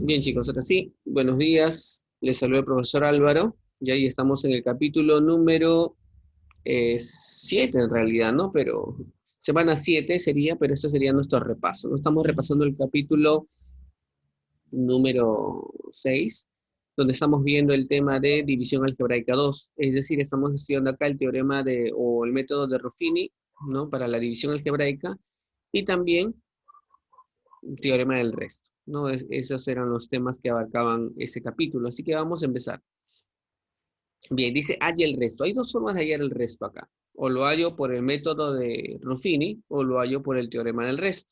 Bien, chicos, ahora sí, buenos días. Les saluda el profesor Álvaro. Y ahí estamos en el capítulo número 7 en realidad, ¿no? Pero semana 7 sería, pero este sería nuestro repaso. ¿No? Estamos repasando el capítulo número 6, donde estamos viendo el tema de división algebraica 2. Es decir, estamos estudiando acá el teorema o el método de Ruffini, ¿no? Para la división algebraica y también teorema del resto, ¿no? Esos eran los temas que abarcaban ese capítulo. Así que vamos a empezar. Bien, dice halla el resto. Hay dos formas de hallar el resto acá. O lo hallo por el método de Ruffini o lo hallo por el teorema del resto.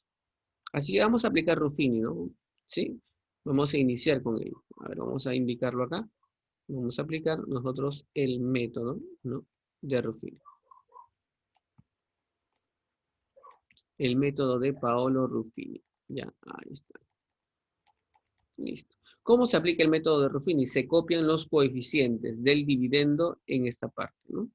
Así que vamos a aplicar Ruffini, ¿no? ¿Sí? Vamos a iniciar con ello. A ver, vamos a indicarlo acá. Vamos a aplicar nosotros el método, ¿no? De Ruffini. El método de Paolo Ruffini. Ya, ahí está. Listo. ¿Cómo se aplica el método de Ruffini? Se copian los coeficientes del dividendo en esta parte, ¿no?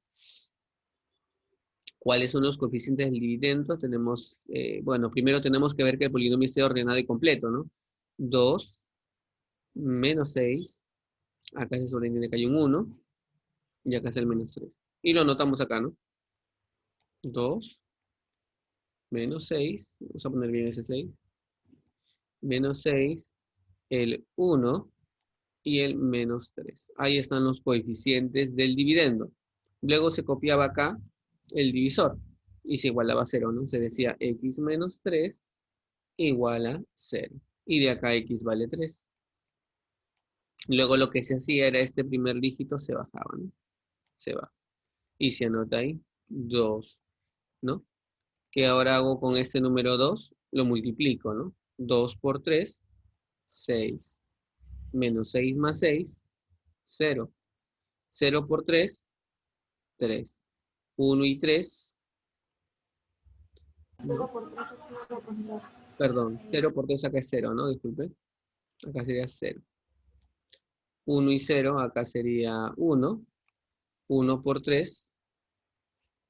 ¿Cuáles son los coeficientes del dividendo? Tenemos, bueno, primero tenemos que ver que el polinomio esté ordenado y completo, ¿no? 2 menos 6, acá se sobreentiende que hay un 1, y acá es el menos 3. Y lo anotamos acá, ¿no? 2 menos 6, vamos a poner bien ese 6, menos 6, el 1 y el menos 3. Ahí están los coeficientes del dividendo. Luego se copiaba acá el divisor y se igualaba a 0, ¿no? Se decía x menos 3 igual a 0. Y de acá x vale 3. Luego lo que se hacía era este primer dígito se bajaba, ¿no? Se baja. Y se anota ahí 2, ¿no? ¿Qué ahora hago con este número 2? Lo multiplico, ¿no? 2 por 3, 6. Menos 6 más 6, 0. 0 por 3, 3. 1 y 3, no, perdón, 0 por 3 acá es 0, ¿no? Disculpe. Acá sería 0. 1 y 0, acá sería 1. 1 por 3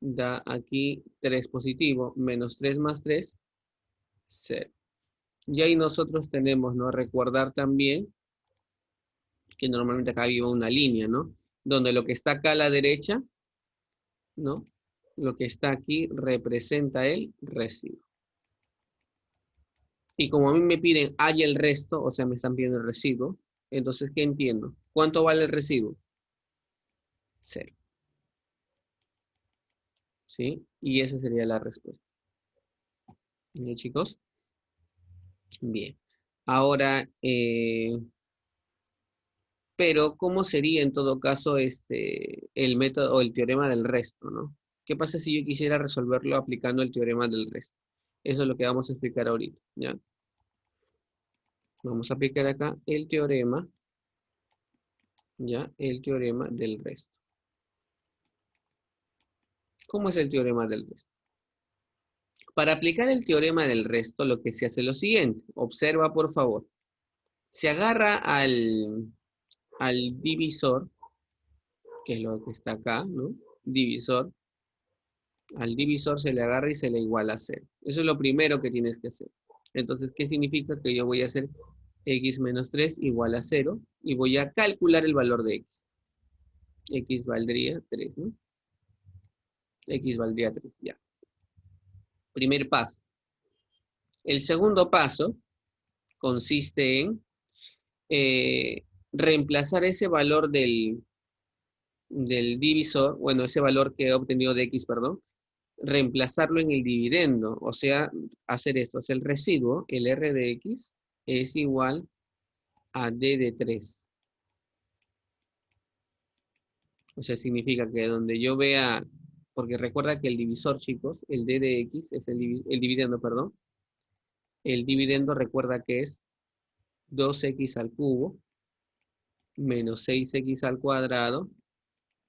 da aquí 3 positivo, menos 3 más 3, 0. Y ahí nosotros tenemos, ¿no? Recordar también que normalmente acá viva una línea, ¿no? Donde lo que está acá a la derecha, ¿no? Lo que está aquí representa el residuo. Y como a mí me piden hay el resto, o sea, me están pidiendo el residuo, entonces, ¿qué entiendo? ¿Cuánto vale el residuo? 0. ¿Sí? Y esa sería la respuesta. ¿Bien, chicos? Bien. Ahora, pero ¿cómo sería en todo caso el método o el teorema del resto, ¿no? ¿Qué pasa si yo quisiera resolverlo aplicando el teorema del resto? Eso es lo que vamos a explicar ahorita, ¿ya? Vamos a aplicar acá el teorema, ¿ya? El teorema del resto. ¿Cómo es el teorema del resto? Para aplicar el teorema del resto, lo que se hace es lo siguiente. Observa, por favor. Se agarra al divisor, que es lo que está acá, ¿no? Divisor. Al divisor se le agarra y se le iguala a 0. Eso es lo primero que tienes que hacer. Entonces, ¿qué significa? Que yo voy a hacer x menos 3 igual a 0 y voy a calcular el valor de x. X valdría 3, ¿no? X valdría 3, ya. Primer paso. El segundo paso consiste en reemplazar ese valor del divisor, bueno, ese valor que he obtenido de x, perdón, reemplazarlo en el dividendo, o sea, hacer esto, es el residuo, el R de X, es igual a D de 3. O sea, significa que donde yo vea, porque recuerda que el divisor, chicos, el D de X es el dividendo, perdón, el dividendo recuerda que es 2x al cubo menos 6x al cuadrado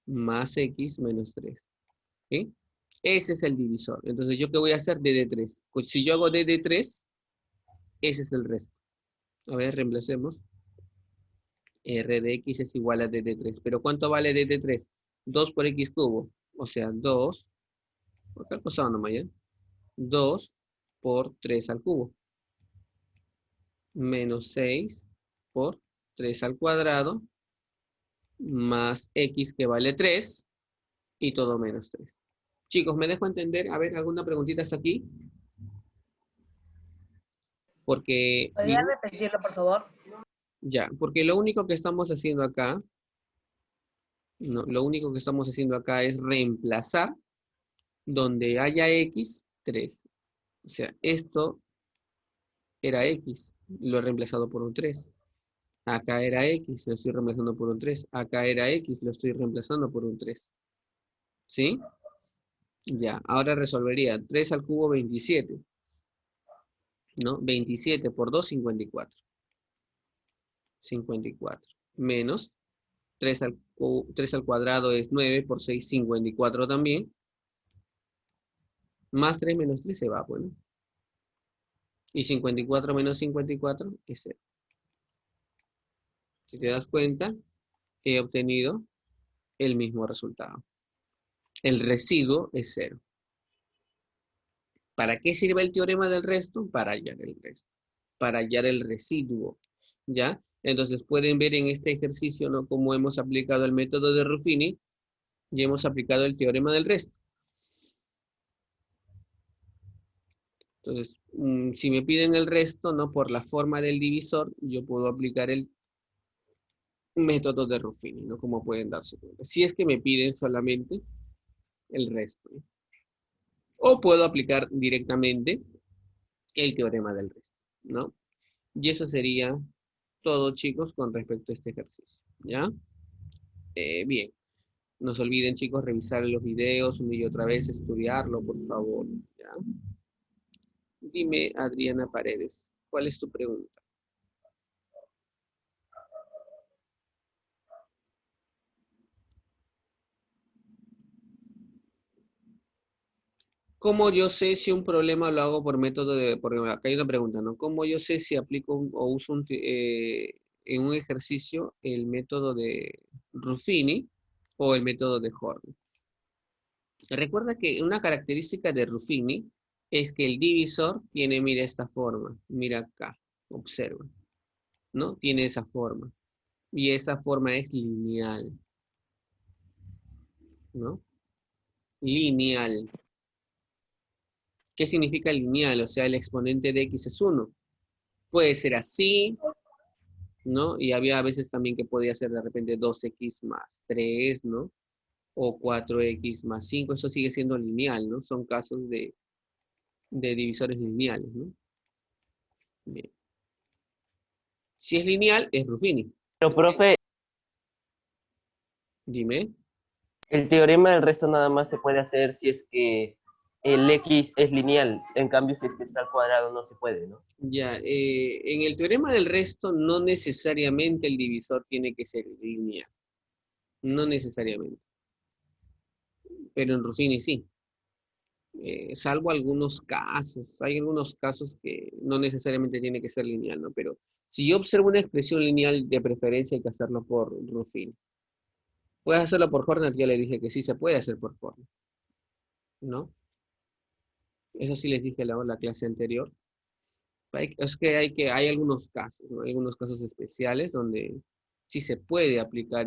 más x menos 3. ¿Sí? Ese es el divisor. Entonces, ¿yo qué voy a hacer? D de 3. Pues si yo hago D de 3, ese es el resto. A ver, reemplacemos. R de X es igual a D de 3. ¿Pero cuánto vale D de 3? 2 por X cubo. O sea, 2. Otra cosa nomás, ¿ya? 2 por 3 al cubo. Menos 6 por 3 al cuadrado más x que vale 3 y todo menos 3. Chicos, ¿me dejo entender? A ver, ¿alguna preguntita hasta aquí? Porque, ¿Podría repetirlo, por favor? ya, porque lo único que estamos haciendo acá, no, lo único que estamos haciendo acá es reemplazar donde haya x, 3. O sea, esto era x, lo he reemplazado por un 3. Acá era x, lo estoy reemplazando por un 3. Acá era x, lo estoy reemplazando por un 3. ¿Sí? Ya, ahora resolvería 3 al cubo 27, ¿no? 27 por 2, 54. 54. Menos 3 al cuadrado es 9 por 6, 54 también. Más 3 menos 3 se va, bueno. Y 54 menos 54 es 0. Si te das cuenta, he obtenido el mismo resultado. El residuo es 0. ¿Para qué sirve el teorema del resto? Para hallar el resto. Para hallar el residuo. ¿Ya? Entonces pueden ver en este ejercicio, ¿no?, cómo hemos aplicado el método de Ruffini y hemos aplicado el teorema del resto. Entonces, si me piden el resto, ¿no?, por la forma del divisor, yo puedo aplicar el método de Ruffini, ¿no?, como pueden darse cuenta. Si es que me piden solamente el resto, ¿no? O puedo aplicar directamente el teorema del resto, ¿no? Y eso sería todo, chicos, con respecto a este ejercicio, ¿ya? Bien. No se olviden, chicos, revisar los videos una y otra vez, estudiarlo, por favor, ¿ya? Dime, Adriana Paredes, ¿cuál es tu pregunta? ¿Cómo yo sé si un problema lo hago por método de, porque acá hay una pregunta, ¿no? ¿Cómo yo sé si aplico o uso en un ejercicio el método de Ruffini o el método de Horner? Recuerda que una característica de Ruffini es que el divisor tiene, mira, esta forma, mira acá, observa, ¿no? Tiene esa forma. Y esa forma es lineal, ¿no? Lineal. ¿Qué significa lineal? O sea, el exponente de x es 1. Puede ser así, ¿no? Y había a veces también que podía ser de repente 2x más 3, ¿no? O 4x más 5. Eso sigue siendo lineal, ¿no? Son casos de divisores lineales, ¿no? Bien. Si es lineal, es Ruffini. Pero, profe, Dime. el teorema del resto nada más se puede hacer si es que el x es lineal. En cambio, si es que está al cuadrado, no se puede, ¿no? Ya, en el teorema del resto no necesariamente el divisor tiene que ser lineal. No necesariamente. Pero en Ruffini sí. Salvo algunos casos. Hay algunos casos que no necesariamente tiene que ser lineal, ¿no? Pero si yo observo una expresión lineal, de preferencia hay que hacerlo por Ruffini. Puedes hacerlo por Horner, ya le dije que sí se puede hacer por Horner, ¿no? Eso sí les dije en la clase anterior. Es que hay algunos casos, ¿no? Hay algunos casos especiales donde sí se puede aplicar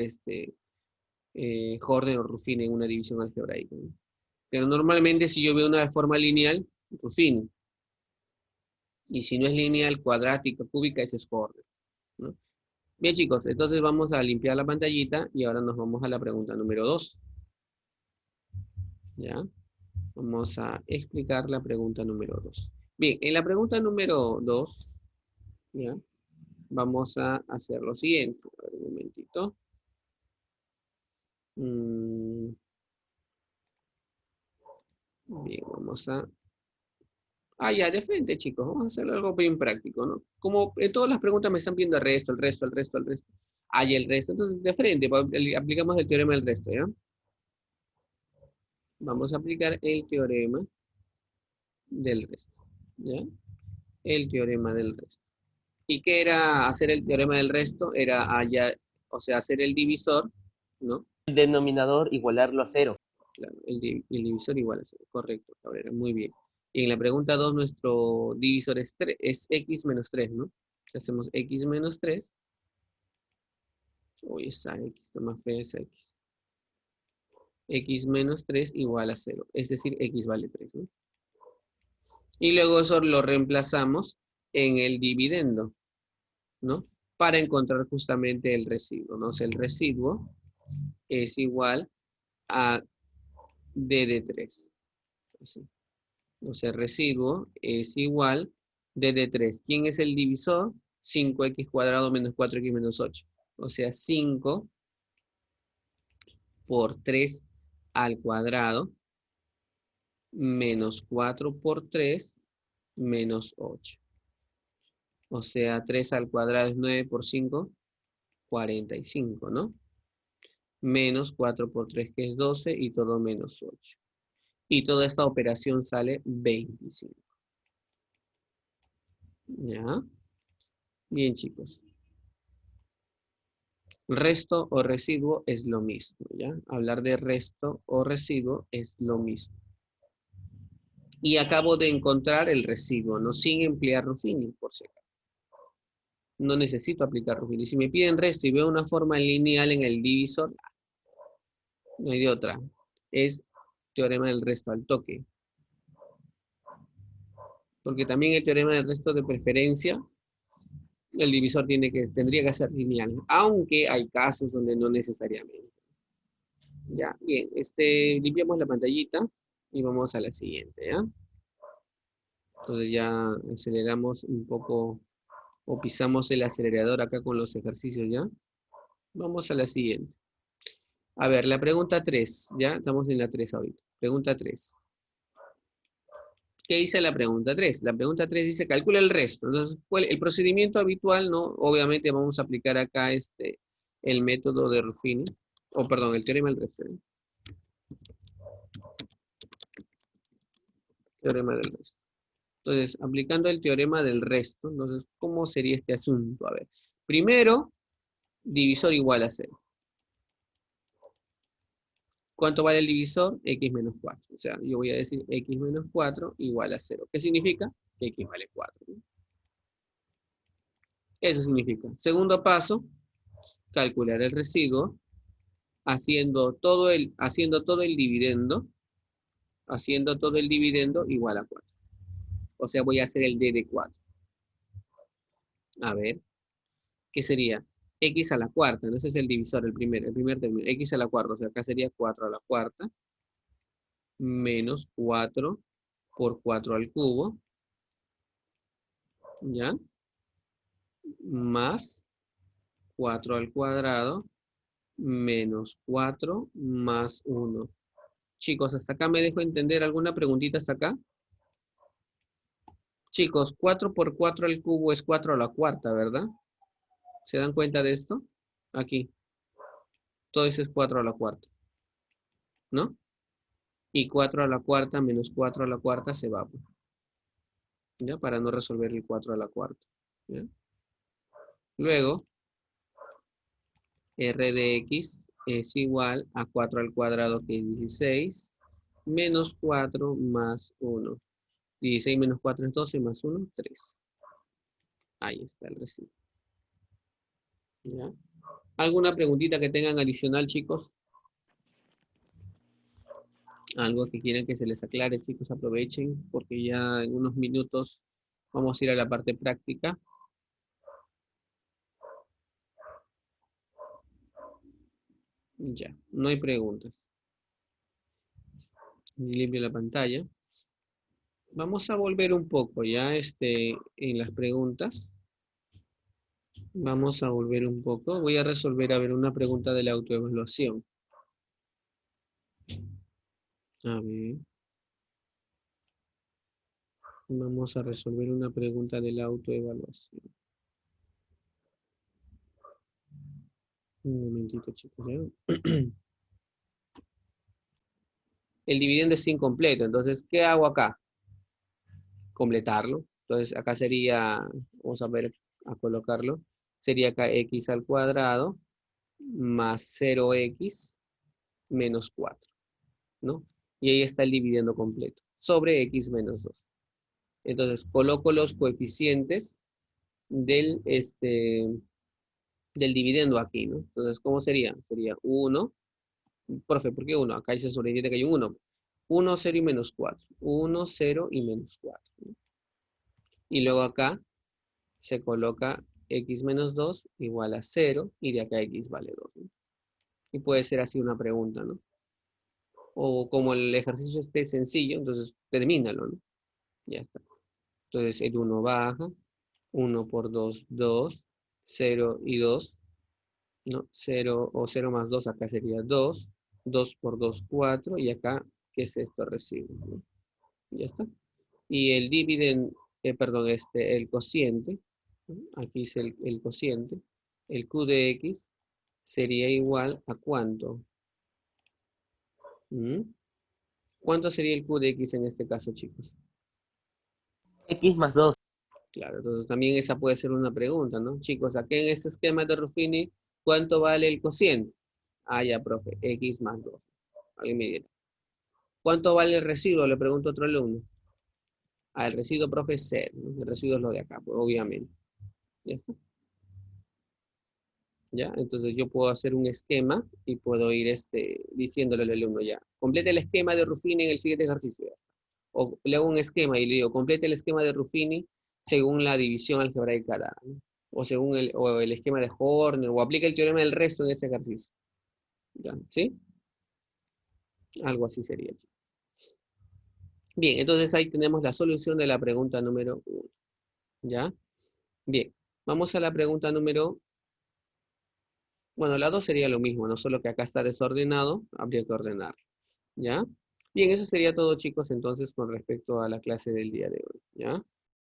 Horner o Ruffini en una división algebraica, ¿no? Pero normalmente si yo veo una forma lineal, Ruffini. Y si no es lineal, cuadrática, cúbica, ese es Horner, ¿no? Bien, chicos, entonces vamos a limpiar la pantallita y ahora nos vamos a la pregunta número 2. ¿Ya? Vamos a explicar la pregunta número 2. Bien, en la pregunta número 2, ¿ya?, vamos a hacer lo siguiente. A ver, un momentito. Bien, vamos a... Ah, ya, de frente, chicos. Vamos a hacer algo bien práctico, ¿no? Como en todas las preguntas me están pidiendo el resto, el resto, el resto, el resto. Ah, ya, el resto. Entonces, de frente, aplicamos el teorema del resto, ¿ya? Vamos a aplicar el teorema del resto, ¿ya? El teorema del resto. ¿Y qué era hacer el teorema del resto? Era hallar, o sea, hacer el divisor, ¿no? El denominador igualarlo a 0. Claro, el divisor igual a 0. Correcto, Cabrera, muy bien. Y en la pregunta 2, nuestro divisor es x menos 3, ¿no? Hacemos x menos 3 Uy, esa X está más fea, esa X. X menos 3 igual a 0. Es decir, X vale 3, ¿no? Y luego eso lo reemplazamos en el dividendo, ¿no? Para encontrar justamente el residuo, ¿no? O sea, el residuo es igual a D de 3. Así. O sea, el residuo es igual D de 3. ¿Quién es el divisor? 5x cuadrado menos 4x menos 8. O sea, 5 por 3 al cuadrado menos 4 por 3 menos 8. O sea, 3 al cuadrado es 9 por 5, 45, ¿no? Menos 4 por 3, que es 12, y todo menos 8. Y toda esta operación sale 25. ¿Ya? Bien, chicos. Resto o residuo es lo mismo, ¿ya? Hablar de resto o residuo es lo mismo. Y acabo de encontrar el residuo, ¿no? Sin emplear Ruffini, por si acaso. No necesito aplicar Ruffini. Si me piden resto y veo una forma lineal en el divisor, no hay de otra. Es teorema del resto al toque. Porque también el teorema del resto de preferencia, el divisor tendría que ser lineal, aunque hay casos donde no necesariamente. Ya, bien, limpiamos la pantallita y vamos a la siguiente, ¿ya? Entonces ya aceleramos un poco o pisamos el acelerador acá con los ejercicios, ¿ya? Vamos a la siguiente. A ver, la pregunta 3, ¿ya? Estamos en la 3 ahorita. Pregunta 3. ¿Qué dice la pregunta 3? La pregunta 3 dice, calcula el resto. Entonces, el procedimiento habitual, ¿no? Obviamente vamos a aplicar acá el método de Ruffini, o perdón, el teorema del resto, ¿no? Teorema del resto. Entonces, aplicando el teorema del resto, entonces, ¿cómo sería este asunto? A ver, primero, divisor igual a 0. ¿Cuánto vale el divisor? X menos 4. O sea, yo voy a decir X menos 4 igual a 0. ¿Qué significa? Que X vale 4. ¿No? Eso significa. Segundo paso, calcular el residuo haciendo todo el dividendo igual a 4. O sea, voy a hacer el D de 4. A ver, ¿qué sería? X a la cuarta, ¿no? Ese es el divisor, el primer término. X a la cuarta, o sea, acá sería 4 a la cuarta, menos 4 por 4 al cubo, ¿ya? Más 4 al cuadrado, menos 4 más 1. Chicos, ¿hasta acá me dejo entender alguna preguntita hasta acá? Chicos, 4 por 4 al cubo es 4 a la cuarta, ¿verdad? ¿Se dan cuenta de esto? Aquí. Todo eso es 4 a la cuarta, ¿no? Y 4 a la cuarta menos 4 a la cuarta se va, ¿ya? Para no resolver el 4 a la cuarta, ¿ya? Luego, R de X es igual a 4 al cuadrado, que es 16, menos 4 más 1. 16 menos 4 es 12, más 1, 3. Ahí está el residuo. ¿Ya? ¿Alguna preguntita que tengan adicional, chicos? Algo que quieran que se les aclare, chicos, aprovechen, porque ya en unos minutos vamos a ir a la parte práctica. Ya, no hay preguntas. Limpio la pantalla. Vamos a volver un poco ya en las preguntas. Vamos a volver un poco. Voy a resolver, a ver, una pregunta de la autoevaluación. A ver. Vamos a resolver una pregunta de la autoevaluación. Un momentito, chicos. ¿Ya? El dividendo es incompleto. Entonces, ¿qué hago acá? Completarlo. Entonces, acá sería, vamos a ver, a colocarlo. Sería acá x al cuadrado más 0x menos 4, ¿no? Y ahí está el dividendo completo, sobre x menos 2. Entonces, coloco los coeficientes del, del dividendo aquí, ¿no? Entonces, ¿cómo sería? Sería 1. Profe, ¿por qué 1? Acá dice sobreentiende que hay un 1. 1, 0 y menos 4. 1, 0 y menos 4. ¿No? Y luego acá se coloca x menos 2 igual a 0 y de acá x vale 2. ¿No? Y puede ser así una pregunta, ¿no? O como el ejercicio esté sencillo, entonces termínalo, ¿no? Ya está. Entonces el 1 baja, 1 por 2, 2, 0 y 2, ¿no? 0 o 0 más 2 acá sería 2, 2 por 2, 4, y acá, ¿qué es esto? Residuo, ¿no? Ya está. Y el dividend, perdón, el cociente, ¿no? Aquí es el cociente, el Q de X sería igual a ¿cuánto? ¿Mm? ¿Cuánto sería el Q de X en este caso, chicos? X más 2. Claro, entonces también esa puede ser una pregunta, ¿no? Chicos, aquí en este esquema de Ruffini, ¿cuánto vale el cociente? Ah, ya, profe, X más 2. Alguien me dirá. ¿Cuánto vale el residuo? Le pregunto a otro alumno. Ah, el residuo, profe, es 0, ¿no? El residuo es lo de acá, pues, obviamente. Ya está. ¿Ya? Entonces yo puedo hacer un esquema y puedo ir diciéndole al alumno ya. Complete el esquema de Ruffini en el siguiente ejercicio. O le hago un esquema y le digo, complete el esquema de Ruffini según la división algebraica dada, ¿no? O según el esquema de Horner, o aplica el teorema del resto en ese ejercicio. ¿Ya? ¿Sí? Algo así sería. Bien, entonces ahí tenemos la solución de la pregunta número 1. ¿Ya? Bien, vamos a la pregunta número. Bueno, la 2 sería lo mismo, no solo que acá está desordenado, habría que ordenarlo. ¿Ya? Bien, eso sería todo, chicos, entonces con respecto a la clase del día de hoy. ¿Ya?